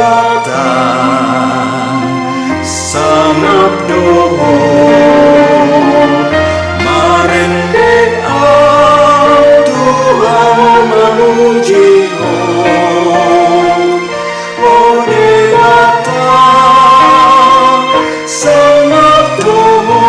datang sangat doa marende Tuhan memuji sangat doa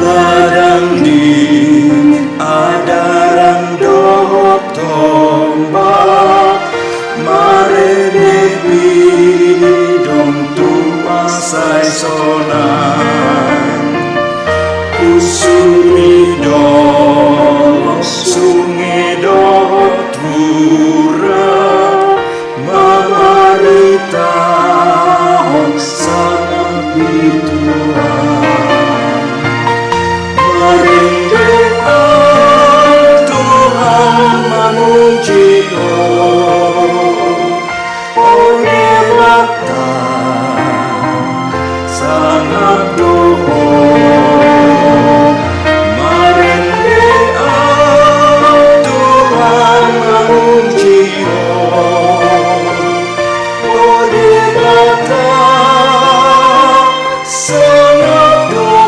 Ladang di adaran doh tombak marene bidong tuasai sonan usumi doh sungi doh tura mamarita sangat bituan Tuhan memuji sangat doa marende Tuhan memuji sangat doa.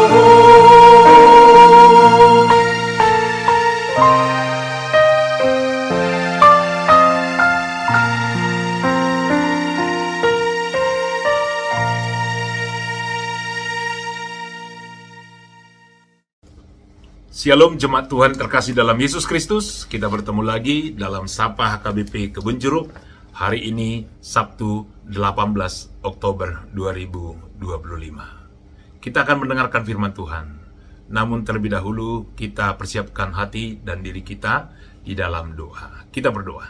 Shalom jemaat Tuhan terkasih dalam Yesus Kristus. Kita bertemu lagi dalam Sapa HKBP Kebun Jeruk. Hari ini Sabtu 18 Oktober 2025. Kita akan mendengarkan firman Tuhan. Namun terlebih dahulu kita persiapkan hati dan diri kita di dalam doa. Kita berdoa.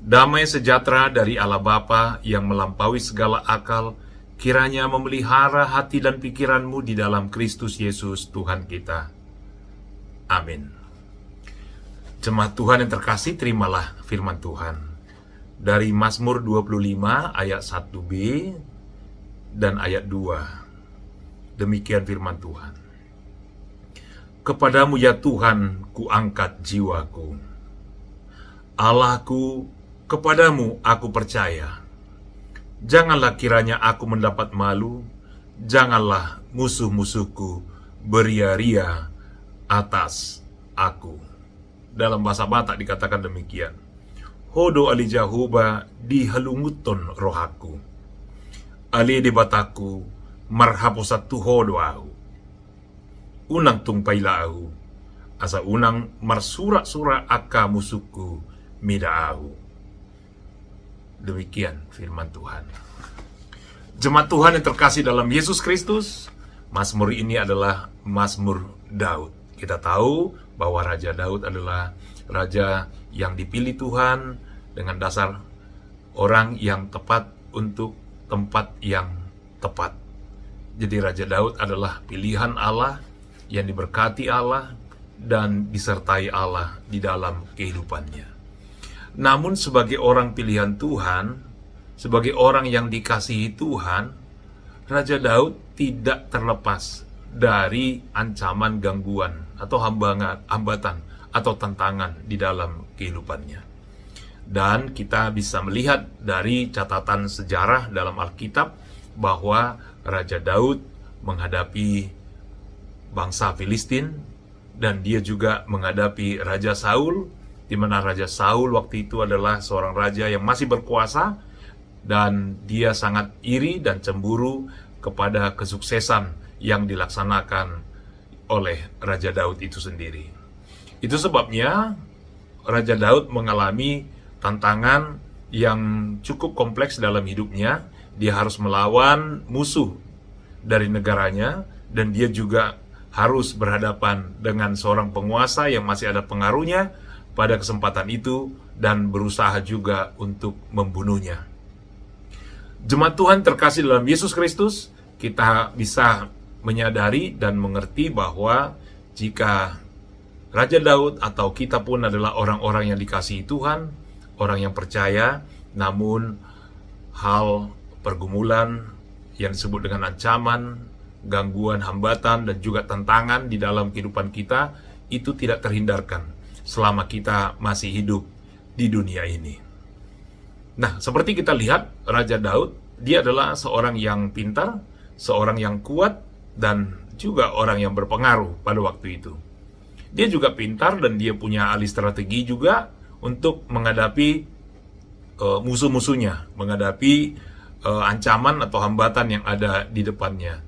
Damai sejahtera dari Allah Bapa yang melampaui segala akal, kiranya memelihara hati dan pikiranmu di dalam Kristus Yesus Tuhan kita. Amin. Jemaat Tuhan yang terkasih, terimalah firman Tuhan dari Mazmur 25 ayat 1b dan ayat 2. Demikian firman Tuhan. Kepadamu ya Tuhan kuangkat jiwaku. Allahku, kepadamu aku percaya. Janganlah kiranya aku mendapat malu, janganlah musuh-musuhku beria-ria atas aku. Dalam bahasa Batak dikatakan demikian. Hodo ali jahuba dihalunguton rohaku. Ali di bataku marhaposatu hodo au. Unang tungpailahu. Asa unang marsura-sura aka musuku midaahu. Demikian firman Tuhan. Jemaat Tuhan yang terkasih dalam Yesus Kristus, Mazmur ini adalah Mazmur Daud. Kita tahu bahwa Raja Daud adalah raja yang dipilih Tuhan dengan dasar orang yang tepat untuk tempat yang tepat. Jadi Raja Daud adalah pilihan Allah yang diberkati Allah dan disertai Allah di dalam kehidupannya. Namun sebagai orang pilihan Tuhan, sebagai orang yang dikasihi Tuhan, Raja Daud tidak terlepas dari ancaman gangguan atau hambatan atau tantangan di dalam kehidupannya. Dan kita bisa melihat dari catatan sejarah dalam Alkitab bahwa Raja Daud menghadapi bangsa Filistin dan dia juga menghadapi Raja Saul, di mana Raja Saul waktu itu adalah seorang raja yang masih berkuasa dan dia sangat iri dan cemburu kepada kesuksesan yang dilaksanakan oleh Raja Daud itu sendiri. Itu sebabnya Raja Daud mengalami tantangan yang cukup kompleks dalam hidupnya. Dia harus melawan musuh dari negaranya dan dia juga harus berhadapan dengan seorang penguasa yang masih ada pengaruhnya pada kesempatan itu dan berusaha juga untuk membunuhnya. Jemaat Tuhan terkasih dalam Yesus Kristus, kita bisa menyadari dan mengerti bahwa jika Raja Daud atau kita pun adalah orang-orang yang dikasihi Tuhan, orang yang percaya, namun hal pergumulan yang disebut dengan ancaman, gangguan, hambatan, dan juga tantangan di dalam kehidupan kita, itu tidak terhindarkan selama kita masih hidup di dunia ini. Nah, seperti kita lihat, Raja Daud, dia adalah seorang yang pintar, seorang yang kuat, dan juga orang yang berpengaruh pada waktu itu. Dia juga pintar dan dia punya ahli strategi juga untuk menghadapi musuh-musuhnya, menghadapi ancaman atau hambatan yang ada di depannya.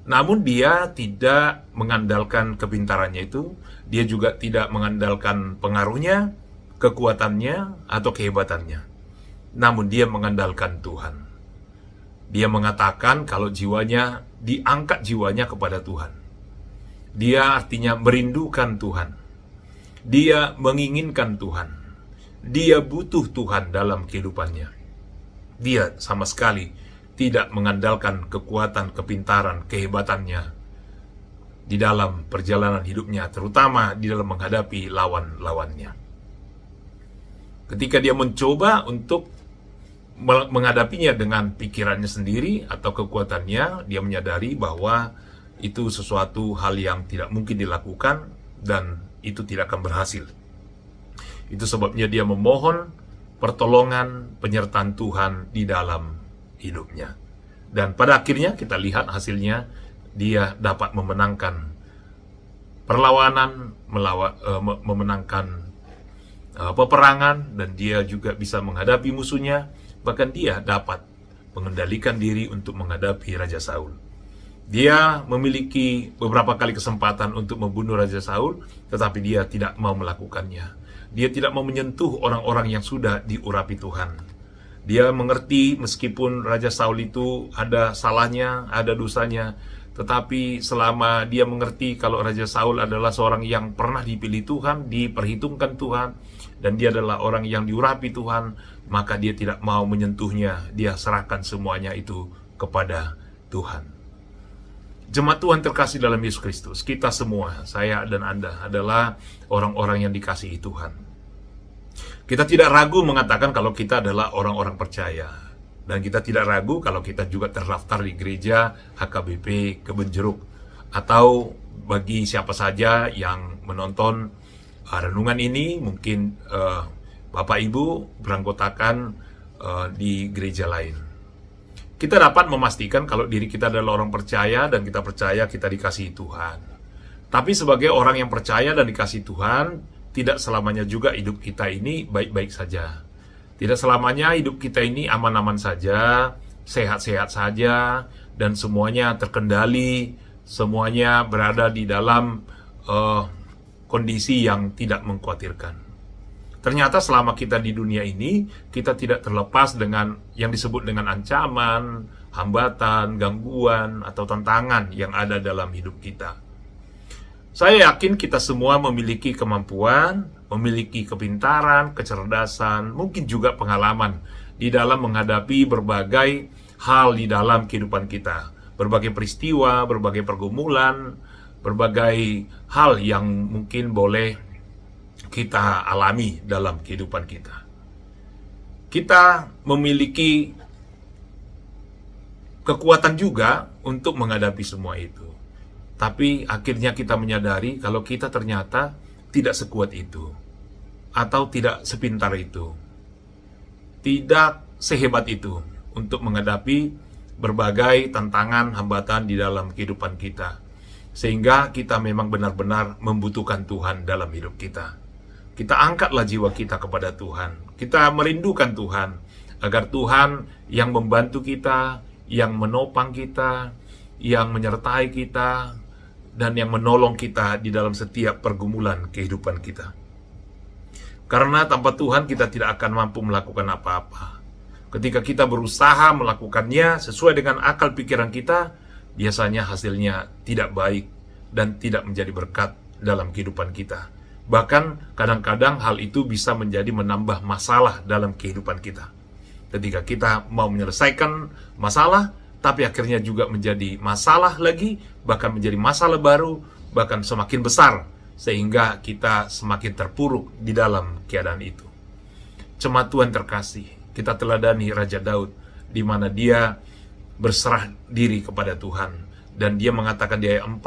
Namun dia tidak mengandalkan kepintarannya itu, dia juga tidak mengandalkan pengaruhnya, kekuatannya, atau kehebatannya. Namun dia mengandalkan Tuhan. Dia mengatakan kalau jiwanya, diangkat jiwanya kepada Tuhan. Dia artinya merindukan Tuhan. Dia menginginkan Tuhan. Dia butuh Tuhan dalam kehidupannya. Dia sama sekali tidak mengandalkan kekuatan, kepintaran, kehebatannya di dalam perjalanan hidupnya, terutama di dalam menghadapi lawan-lawannya. Ketika dia mencoba untuk menghadapinya dengan pikirannya sendiri atau kekuatannya, dia menyadari bahwa itu sesuatu hal yang tidak mungkin dilakukan dan itu tidak akan berhasil. Itu sebabnya dia memohon pertolongan, penyertaan Tuhan di dalam hidupnya. Dan pada akhirnya kita lihat hasilnya, dia dapat memenangkan perlawanan, memenangkan peperangan, dan dia juga bisa menghadapi musuhnya. Bahkan dia dapat mengendalikan diri untuk menghadapi Raja Saul. Dia memiliki beberapa kali kesempatan untuk membunuh Raja Saul, tetapi dia tidak mau melakukannya. Dia tidak mau menyentuh orang-orang yang sudah diurapi Tuhan. Dia mengerti meskipun Raja Saul itu ada salahnya, ada dosanya, tetapi selama dia mengerti kalau Raja Saul adalah seorang yang pernah dipilih Tuhan, diperhitungkan Tuhan, dan dia adalah orang yang diurapi Tuhan, maka dia tidak mau menyentuhnya. Dia serahkan semuanya itu kepada Tuhan. Jemaat Tuhan terkasih dalam Yesus Kristus, kita semua, saya dan Anda adalah orang-orang yang dikasihi Tuhan. Kita tidak ragu mengatakan kalau kita adalah orang-orang percaya. Dan kita tidak ragu kalau kita juga terdaftar di gereja HKBP Kebun Jeruk. Atau bagi siapa saja yang menonton renungan ini, mungkin Bapak Ibu beranggotakan di gereja lain. Kita dapat memastikan kalau diri kita adalah orang percaya dan kita percaya kita dikasihi Tuhan. Tapi sebagai orang yang percaya dan dikasihi Tuhan, tidak selamanya juga hidup kita ini baik-baik saja. Tidak selamanya hidup kita ini aman-aman saja, sehat-sehat saja, dan semuanya terkendali, semuanya berada di dalam kondisi yang tidak mengkhawatirkan. Ternyata selama kita di dunia ini, kita tidak terlepas dengan yang disebut dengan ancaman, hambatan, gangguan, atau tantangan yang ada dalam hidup kita. Saya yakin kita semua memiliki kemampuan, memiliki kepintaran, kecerdasan, mungkin juga pengalaman di dalam menghadapi berbagai hal di dalam kehidupan kita. Berbagai peristiwa, berbagai pergumulan, berbagai hal yang mungkin boleh kita alami dalam kehidupan kita. Kita memiliki kekuatan juga untuk menghadapi semua itu. Tapi akhirnya kita menyadari kalau kita ternyata tidak sekuat itu, atau tidak sepintar itu, tidak sehebat itu untuk menghadapi berbagai tantangan, hambatan di dalam kehidupan kita. Sehingga kita memang benar-benar membutuhkan Tuhan dalam hidup kita. Kita angkatlah jiwa kita kepada Tuhan. Kita merindukan Tuhan, agar Tuhan yang membantu kita, yang menopang kita, yang menyertai kita, dan yang menolong kita di dalam setiap pergumulan kehidupan kita. Karena tanpa Tuhan kita tidak akan mampu melakukan apa-apa. Ketika kita berusaha melakukannya sesuai dengan akal pikiran kita, biasanya hasilnya tidak baik dan tidak menjadi berkat dalam kehidupan kita. Bahkan kadang-kadang hal itu bisa menjadi menambah masalah dalam kehidupan kita. Ketika kita mau menyelesaikan masalah, tapi akhirnya juga menjadi masalah lagi, bahkan menjadi masalah baru, bahkan semakin besar, sehingga kita semakin terpuruk di dalam keadaan itu. Jemaat Tuhan terkasih, kita teladani Raja Daud, di mana dia berserah diri kepada Tuhan. Dan dia mengatakan di ayat 4,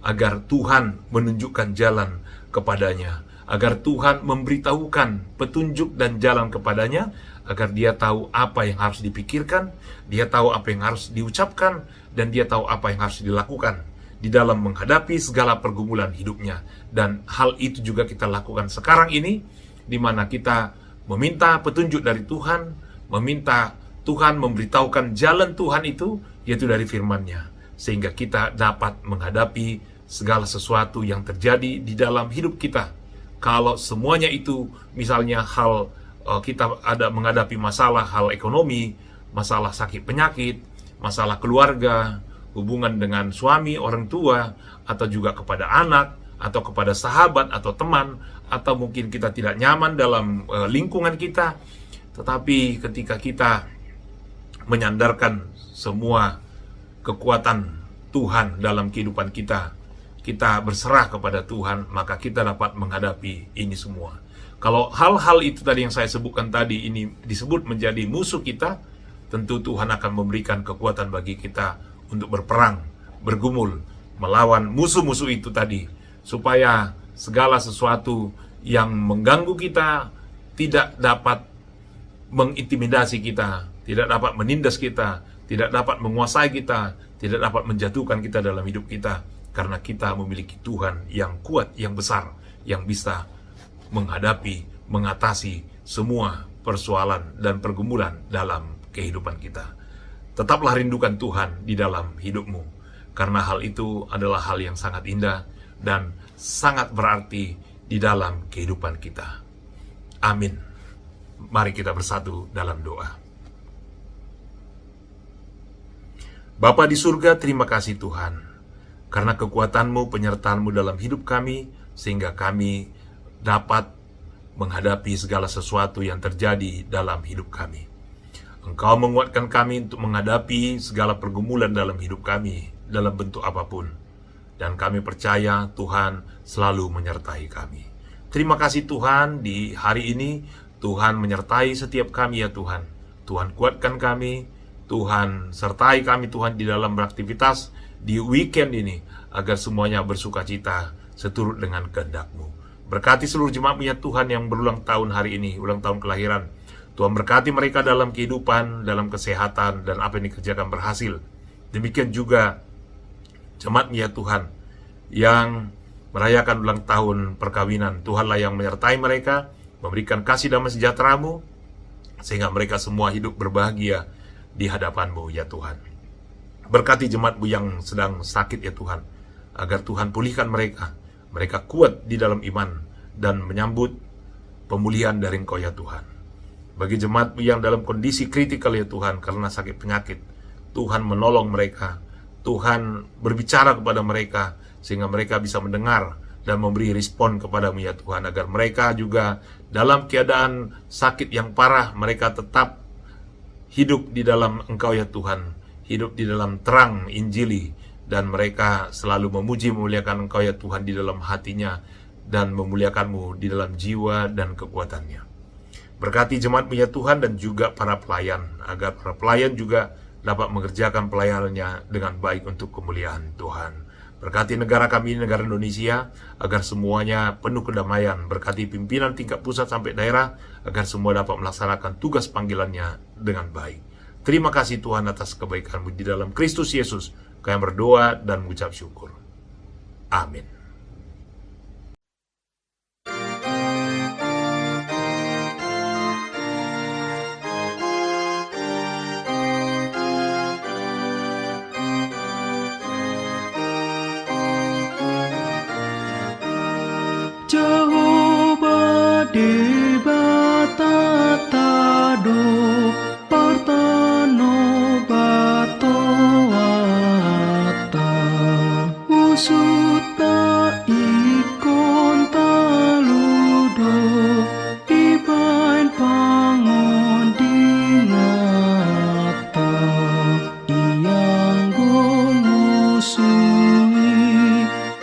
agar Tuhan menunjukkan jalan kepadanya, agar Tuhan memberitahukan petunjuk dan jalan kepadanya, agar dia tahu apa yang harus dipikirkan, dia tahu apa yang harus diucapkan, dan dia tahu apa yang harus dilakukan di dalam menghadapi segala pergumulan hidupnya. Dan hal itu juga kita lakukan sekarang ini, di mana kita meminta petunjuk dari Tuhan, meminta Tuhan memberitahukan jalan Tuhan itu, yaitu dari firman-Nya, sehingga kita dapat menghadapi segala sesuatu yang terjadi di dalam hidup kita. Kalau semuanya itu, misalnya hal kita ada menghadapi masalah, hal ekonomi, masalah sakit penyakit, masalah keluarga, hubungan dengan suami, orang tua, atau juga kepada anak, atau kepada sahabat, atau teman, atau mungkin kita tidak nyaman dalam lingkungan kita. Tetapi ketika kita menyandarkan semua kekuatan Tuhan dalam kehidupan kita, kita berserah kepada Tuhan, maka kita dapat menghadapi ini semua. Kalau hal-hal itu tadi yang saya sebutkan tadi ini disebut menjadi musuh kita, tentu Tuhan akan memberikan kekuatan bagi kita untuk berperang, bergumul, melawan musuh-musuh itu tadi, supaya segala sesuatu yang mengganggu kita tidak dapat mengintimidasi kita, tidak dapat menindas kita, tidak dapat menguasai kita, tidak dapat menjatuhkan kita dalam hidup kita. Karena kita memiliki Tuhan yang kuat, yang besar, yang bisa menghadapi, mengatasi semua persoalan dan pergumulan dalam kehidupan kita. Tetaplah rindukan Tuhan di dalam hidupmu, karena hal itu adalah hal yang sangat indah dan sangat berarti di dalam kehidupan kita. Amin. Mari kita bersatu dalam doa. Bapa di surga, terima kasih Tuhan, karena kekuatan-Mu, penyertaan-Mu dalam hidup kami, sehingga kami dapat menghadapi segala sesuatu yang terjadi dalam hidup kami. Engkau menguatkan kami untuk menghadapi segala pergumulan dalam hidup kami, dalam bentuk apapun. Dan kami percaya Tuhan selalu menyertai kami. Terima kasih Tuhan, di hari ini Tuhan menyertai setiap kami ya Tuhan. Tuhan kuatkan kami, Tuhan sertai kami Tuhan di dalam beraktivitas di weekend ini, agar semuanya bersuka cita seturut dengan kehendak-Mu. Berkati seluruh jemaat-Mu ya Tuhan yang berulang tahun hari ini, ulang tahun kelahiran. Tuhan berkati mereka dalam kehidupan, dalam kesehatan, dan apa yang dikerjakan berhasil. Demikian juga jemaat-Mu ya Tuhan yang merayakan ulang tahun perkawinan. Tuhanlah yang menyertai mereka, memberikan kasih damai sejahtera-Mu, sehingga mereka semua hidup berbahagia di hadapan-Mu ya Tuhan. Berkati jemaat-Mu yang sedang sakit ya Tuhan, agar Tuhan pulihkan mereka. Mereka kuat di dalam iman dan menyambut pemulihan dari Engkau ya Tuhan. Bagi jemaat-Mu yang dalam kondisi kritikal ya Tuhan, karena sakit penyakit, Tuhan menolong mereka. Tuhan berbicara kepada mereka, sehingga mereka bisa mendengar dan memberi respon kepada-Mu ya Tuhan, agar mereka juga dalam keadaan sakit yang parah, mereka tetap hidup di dalam Engkau ya Tuhan, hidup di dalam terang Injili, dan mereka selalu memuji memuliakan Engkau ya Tuhan di dalam hatinya, dan memuliakan-Mu di dalam jiwa dan kekuatannya. Berkati jemaat-Mu ya Tuhan, dan juga para pelayan, agar para pelayan juga dapat mengerjakan pelayanannya dengan baik untuk kemuliaan Tuhan. Berkati negara kami, negara Indonesia, agar semuanya penuh kedamaian. Berkati pimpinan tingkat pusat sampai daerah, agar semua dapat melaksanakan tugas panggilannya dengan baik. Terima kasih Tuhan atas kebaikan-Mu di dalam Kristus Yesus. Kami berdoa dan mengucap syukur. Amin. Jehovah di bata tado partano bato ata usuta ikon taludo ibain pangon dingata iyang gomusui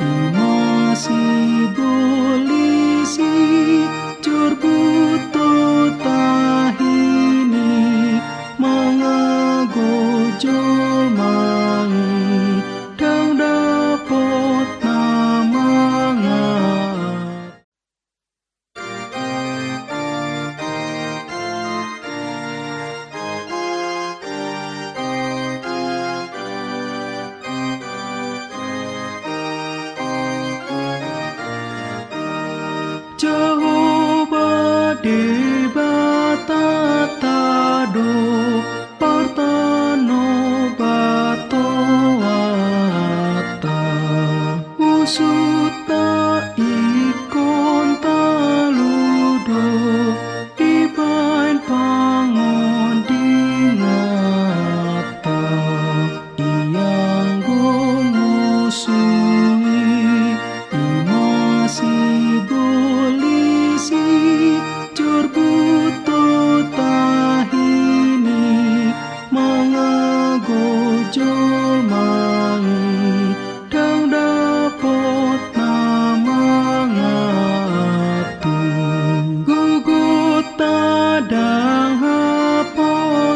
imasi bolisi jurbuto tahini mga gojol mangi suta ikon taludo ibain pangon dingata iyang gomusui imasi bolisi curbuto tahini mangagojol mangi dang dapot namangatu gugut tadang haposani